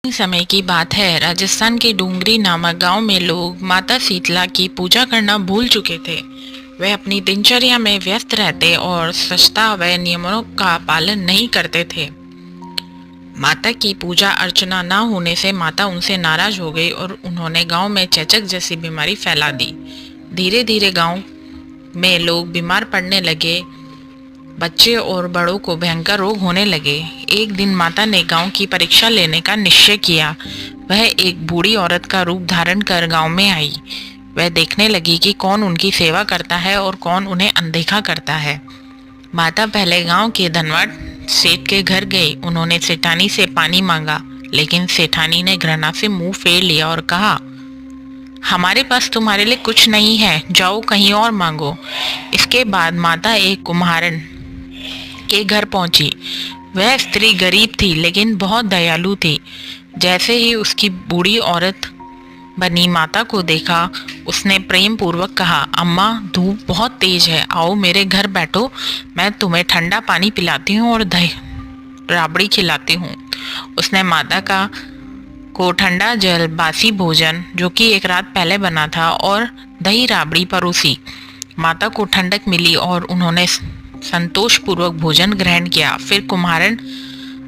समय की बात है। राजस्थान के डूंगरी नामक गांव में लोग माता शीतला की पूजा करना भूल चुके थे। वे अपनी दिनचर्या में व्यस्त रहते और स्वच्छता व नियमों का पालन नहीं करते थे। माता की पूजा अर्चना न होने से माता उनसे नाराज हो गई और उन्होंने गांव में चेचक जैसी बीमारी फैला दी। धीरे धीरे गांव में लोग बीमार पड़ने लगे। बच्चे और बड़ों को भयंकर रोग होने लगे। एक दिन माता ने गांव की परीक्षा लेने का निश्चय किया। वह एक बूढ़ी औरत का रूप धारण कर गांव में आई। वह देखने लगी कि कौन उनकी सेवा करता है और कौन उन्हें अनदेखा करता है। माता पहले गांव के धनवान सेठ के घर गई। उन्होंने सेठानी से पानी मांगा, लेकिन सेठानी ने घृणा से मुंह फेर लिया और कहा, हमारे पास तुम्हारे लिए कुछ नहीं है, जाओ कहीं और मांगो। इसके बाद माता एक कुम्हारन के घर पहुंची। वह स्त्री गरीब थी लेकिन बहुत दयालु थी। जैसे ही उसकी बूढ़ी औरत बनी माता को देखा, उसने प्रेम पूर्वक कहा, अम्मा धूप बहुत तेज है, आओ मेरे घर बैठो, मैं तुम्हें ठंडा पानी पिलाती हूँ और दही राबड़ी खिलाती हूँ। उसने माता को ठंडा जल, बासी भोजन जो कि एक रात पहले बना था और दही राबड़ी परोसी। माता को ठंडक मिली और उन्होंने संतोषपूर्वक भोजन ग्रहण किया। फिर कुम्हारन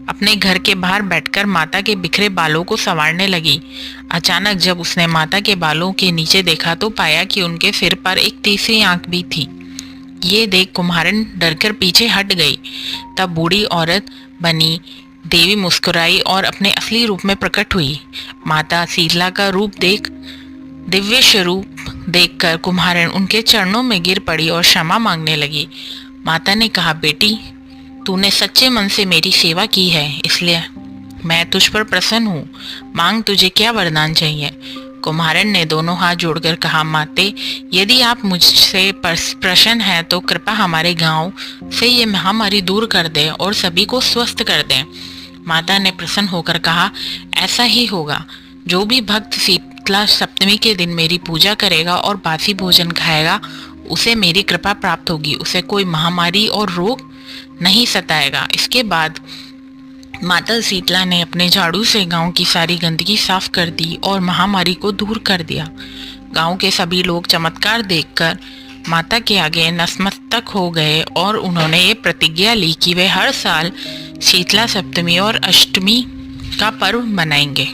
अपने घर के बाहर बैठकर माता के बिखरे बालों को संवारने लगी। अचानक जब उसने माता के बालों के नीचे देखा तो पाया कि उनके सिर पर एक तीसरी आंख भी थी। ये देख कुम्हारन डरकर पीछे हट गई। तब बूढ़ी औरत बनी देवी मुस्कुराई और अपने असली रूप में प्रकट हुई। माता शीतला का दिव्य स्वरूप देखकर कुम्हारन उनके चरणों में गिर पड़ी और क्षमा मांगने लगी। माता ने कहा, बेटी तूने सच्चे मन से मेरी सेवा की है, इसलिए मैं तुझ पर प्रसन्न हूँ। मांग, तुझे क्या वरदान चाहिए। कुम्हारन ने दोनों हाथ जोड़कर कहा, माते यदि आप मुझसे प्रसन्न हैं तो कृपा हमारे गांव से ये महामारी दूर कर दें और सभी को स्वस्थ कर दें। माता ने प्रसन्न होकर कहा, ऐसा ही होगा। जो भी भक्त शीतला सप्तमी के दिन मेरी पूजा करेगा और बासी भोजन खाएगा, उसे मेरी कृपा प्राप्त होगी, उसे कोई महामारी और रोग नहीं सताएगा। इसके बाद माता शीतला ने अपने झाड़ू से गांव की सारी गंदगी साफ कर दी और महामारी को दूर कर दिया। गांव के सभी लोग चमत्कार देखकर माता के आगे नतमस्तक हो गए और उन्होंने ये प्रतिज्ञा ली कि वे हर साल शीतला सप्तमी और अष्टमी का पर्व मनाएंगे।